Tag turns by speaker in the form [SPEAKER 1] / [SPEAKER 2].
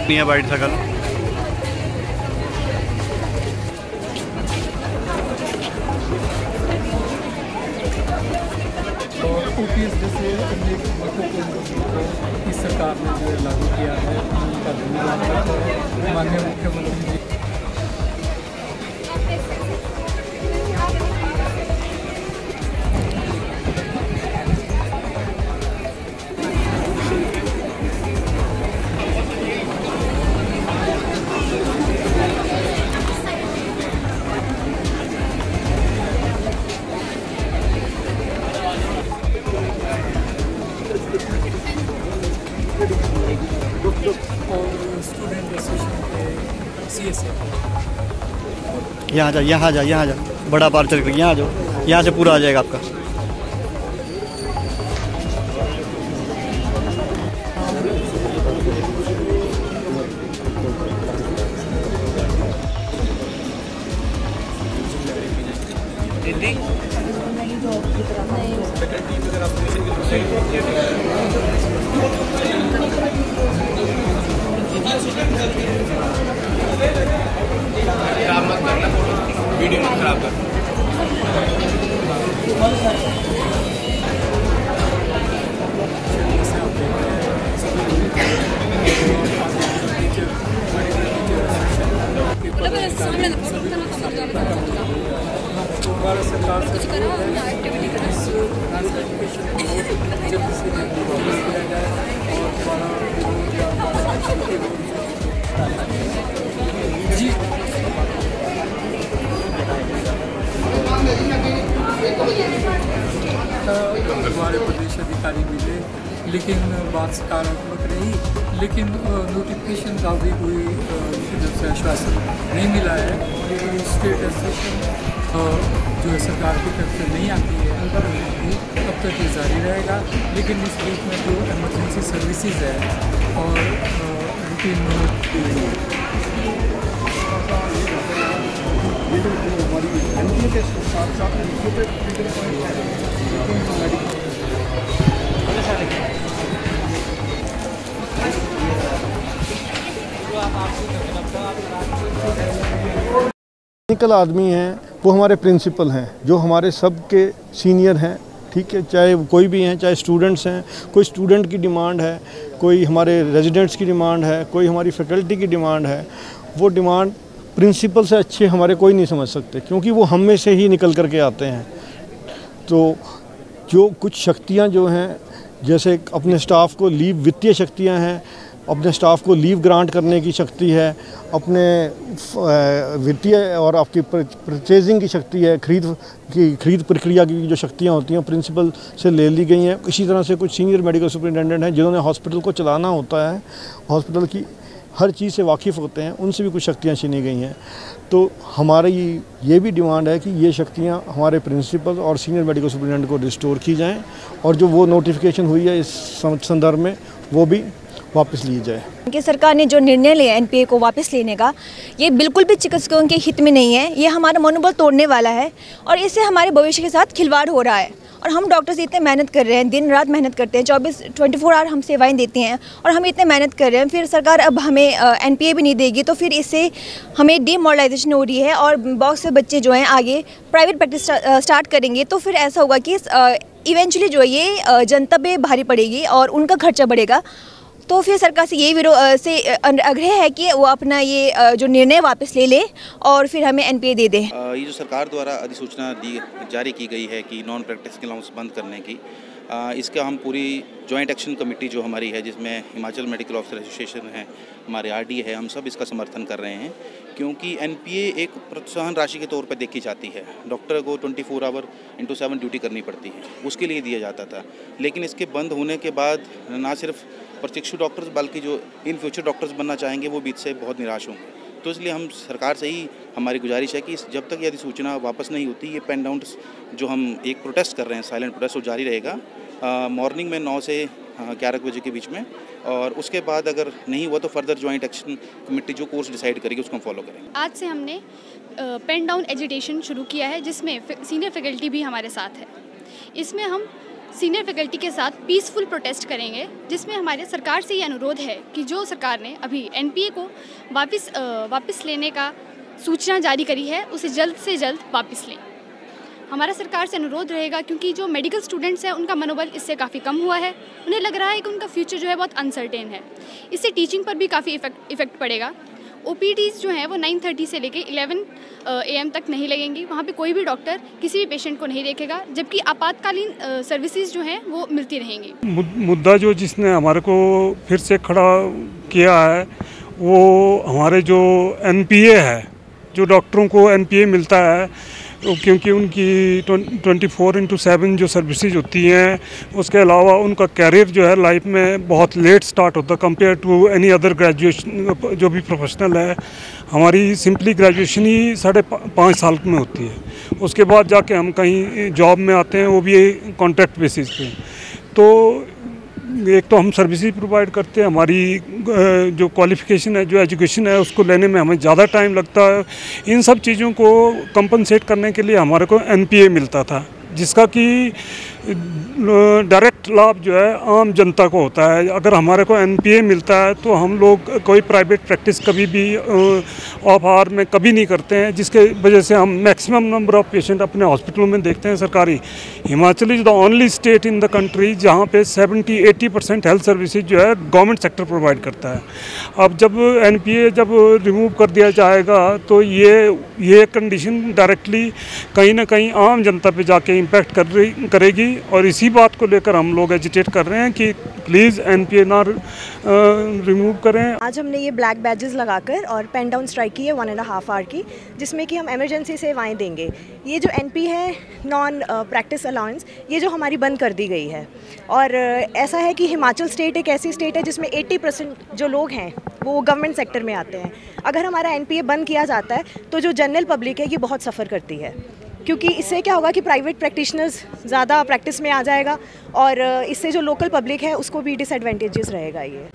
[SPEAKER 1] अपनी है बाइसाइकिल।
[SPEAKER 2] और OPS जैसे अनेक महत्वपूर्ण को इस सरकार ने जो लागू किया है, उनका धन्यवाद करते हैं माननीय मुख्यमंत्री जी। और स्टूडेंट एसोसिएशन के CSA
[SPEAKER 1] यहाँ जा, यहाँ जा, यहाँ जा, बड़ा पार्सल कर, यहाँ आ जाओ, यहाँ से पूरा आ जाएगा आपका।
[SPEAKER 3] खराब मत करना, वीडियो मत खराब कर।
[SPEAKER 2] भारत सरकार से जल्द से जल्द वापस किया जाए और जी हमारे प्रदेश अधिकारी मिले, लेकिन बात सकारात्मक रही, लेकिन नोटिफिकेशन दावी हुई जब से आश्वासन नहीं मिला है। स्टेट एसोसिएशन जो है सरकार की तरफ से नहीं आती है, तब तक ये जारी रहेगा। लेकिन इस बीच में जो इमरजेंसी सर्विसेज है और रूटीन
[SPEAKER 4] टेक्निकल आदमी हैं, वो हमारे प्रिंसिपल हैं, जो हमारे सब के सीनियर हैं, ठीक है। चाहे कोई भी हैं, चाहे स्टूडेंट्स हैं, कोई स्टूडेंट की डिमांड है, कोई हमारे रेजिडेंट्स की डिमांड है, कोई हमारी फैकल्टी की डिमांड है, वो डिमांड प्रिंसिपल से अच्छे हमारे कोई नहीं समझ सकते, क्योंकि वो हम में से ही निकल कर के आते हैं। तो जो कुछ शक्तियाँ जो हैं, जैसे अपने स्टाफ को लीव, वित्तीय शक्तियाँ हैं, अपने स्टाफ को लीव ग्रांट करने की शक्ति है, अपने वित्तीय और आपकी परचेजिंग की शक्ति है, खरीद प्रक्रिया की जो शक्तियाँ होती हैं प्रिंसिपल से ले ली गई हैं। इसी तरह से कुछ सीनियर मेडिकल सुपरिटेंडेंट हैं जिन्होंने हॉस्पिटल को चलाना होता है, हॉस्पिटल की हर चीज़ से वाकिफ़ होते हैं, उनसे भी कुछ शक्तियाँ छीनी गई हैं। तो हमारी ये भी डिमांड है कि ये शक्तियाँ हमारे प्रिंसिपल और सीनियर मेडिकल सुपरिटेंडेंट को रिस्टोर की जाएँ, और जो वो नोटिफिकेशन हुई है इस संदर्भ में वो भी वापस ली जाए।
[SPEAKER 5] कि सरकार ने जो निर्णय लिया एनपीए को वापस लेने का, ये बिल्कुल भी चिकित्सकों के हित में नहीं है। ये हमारा मनोबल तोड़ने वाला है और इससे हमारे भविष्य के साथ खिलवाड़ हो रहा है। और हम डॉक्टर्स इतने मेहनत कर रहे हैं, दिन रात मेहनत करते हैं, 24 आवर हम सेवाएं देती हैं और हम इतने मेहनत कर रहे हैं, फिर सरकार अब हमें एनपीए भी नहीं देगी, तो फिर इससे हमें डीमोरलाइजेशन हो रही है और बहुत से बच्चे जो हैं आगे प्राइवेट प्रैक्टिस स्टार्ट करेंगे। तो फिर ऐसा होगा कि इवेंचुअली जो है ये जनता पे भारी पड़ेगी और उनका खर्चा बढ़ेगा। तो फिर सरकार से यही आग्रह है कि वो अपना ये जो निर्णय वापस ले ले और फिर हमें एनपीए दे दे।
[SPEAKER 3] ये जो सरकार द्वारा अधिसूचना जारी की गई है कि नॉन प्रैक्टिस अलाउंस बंद करने की, इसका हम पूरी जॉइंट एक्शन कमेटी जो हमारी है, जिसमें हिमाचल मेडिकल ऑफिसर एसोसिएशन है, हमारे आरडी है, हम सब इसका समर्थन कर रहे हैं। क्योंकि एनपीए एक प्रोत्साहन राशि के तौर पर देखी जाती है। डॉक्टर को 24 आवर इंटू 7 ड्यूटी करनी पड़ती है, उसके लिए दिया जाता था। लेकिन इसके बंद होने के बाद ना सिर्फ प्रशिक्षु डॉक्टर्स बल्कि जो इन फ्यूचर डॉक्टर्स बनना चाहेंगे वो भी इससे बहुत निराश होंगे। तो इसलिए हम सरकार से ही हमारी गुजारिश है कि जब तक यदि सूचना वापस नहीं होती, ये पेन डाउन जो हम एक प्रोटेस्ट कर रहे हैं, साइलेंट प्रोटेस्ट, वो जारी रहेगा मॉर्निंग में 9 से 11 बजे के बीच में। और उसके बाद अगर नहीं हुआ तो फर्दर जॉइंट एक्शन कमेटी जो कोर्स डिसाइड करेगी उसको हम फॉलो करेंगे।
[SPEAKER 6] आज से हमने पेन डाउन एजिटेशन शुरू किया है, जिसमें सीनियर फैकल्टी भी हमारे साथ है। इसमें हम सीनियर फैकल्टी के साथ पीसफुल प्रोटेस्ट करेंगे, जिसमें हमारे सरकार से ये अनुरोध है कि जो सरकार ने अभी एनपीए को वापस लेने का सूचना जारी करी है उसे जल्द से जल्द वापस लें। हमारा सरकार से अनुरोध रहेगा क्योंकि जो मेडिकल स्टूडेंट्स हैं उनका मनोबल इससे काफ़ी कम हुआ है, उन्हें लग रहा है कि उनका फ्यूचर जो है बहुत अनसर्टेन है। इससे टीचिंग पर भी काफ़ी इफेक्ट पड़ेगा। ओपीडीज़ जो हैं वो 9:30 से लेके 11 AM तक नहीं लगेंगी, वहाँ पे कोई भी डॉक्टर किसी भी पेशेंट को नहीं देखेगा, जबकि आपातकालीन सर्विसेज जो हैं वो मिलती रहेंगी।
[SPEAKER 7] मुद्दा जो जिसने हमारे को फिर से खड़ा किया है वो हमारे जो एनपीए है, जो डॉक्टरों को एनपीए मिलता है, क्योंकि उनकी 24/7 जो सर्विसेज होती हैं, उसके अलावा उनका कैरियर जो है लाइफ में बहुत लेट स्टार्ट होता है compare to any other graduation. जो भी प्रोफेशनल है, हमारी सिंपली ग्रेजुएशन ही 5.5 साल में होती है, उसके बाद जाके हम कहीं जॉब में आते हैं, वो भी कॉन्ट्रैक्ट बेसिस पे। तो एक तो हम सर्विसेज प्रोवाइड करते हैं, हमारी जो क्वालिफ़िकेशन है, जो एजुकेशन है, उसको लेने में हमें ज़्यादा टाइम लगता है। इन सब चीज़ों को कंपनसेट करने के लिए हमारे को एनपीए मिलता था, जिसका कि डायरेक्ट लाभ जो है आम जनता को होता है। अगर हमारे को एनपीए मिलता है तो हम लोग कोई प्राइवेट प्रैक्टिस कभी भी ऑफ आवर में कभी नहीं करते हैं, जिसके वजह से हम मैक्सिमम नंबर ऑफ पेशेंट अपने हॉस्पिटलों में देखते हैं सरकारी। Himachal is the only state in the country जहाँ पे 70-80% हेल्थ सर्विसेज जो है गवर्नमेंट सेक्टर प्रोवाइड करता है। अब जब एनपीए जब रिमूव कर दिया जाएगा तो ये कंडीशन डायरेक्टली कहीं ना कहीं आम जनता पे जाके इम्पैक्ट करेगी, और इसी बात को लेकर हम लोग एजिटेट कर रहे हैं कि प्लीज़ एनपीए ना रिमूव करें।
[SPEAKER 8] आज हमने ये ब्लैक बैजेस लगाकर और पेन डाउन स्ट्राइक की है 1.5 आवर की, जिसमें कि हम इमरजेंसी सेवाएं देंगे। ये जो एनपी है, नॉन प्रैक्टिस अलाउंस, ये जो हमारी बंद कर दी गई है। और ऐसा है कि हिमाचल स्टेट एक ऐसी स्टेट है जिसमें 80% जो लोग हैं वो गवर्नमेंट सेक्टर में आते हैं। अगर हमारा एनपीए बंद किया जाता है तो जो जनरल पब्लिक है ये बहुत सफ़र करती है, क्योंकि इससे क्या होगा कि प्राइवेट प्रैक्टिशनर्स ज़्यादा प्रैक्टिस में आ जाएगा, और इससे जो लोकल पब्लिक है उसको भी डिसएडवांटेजेस रहेगा ये।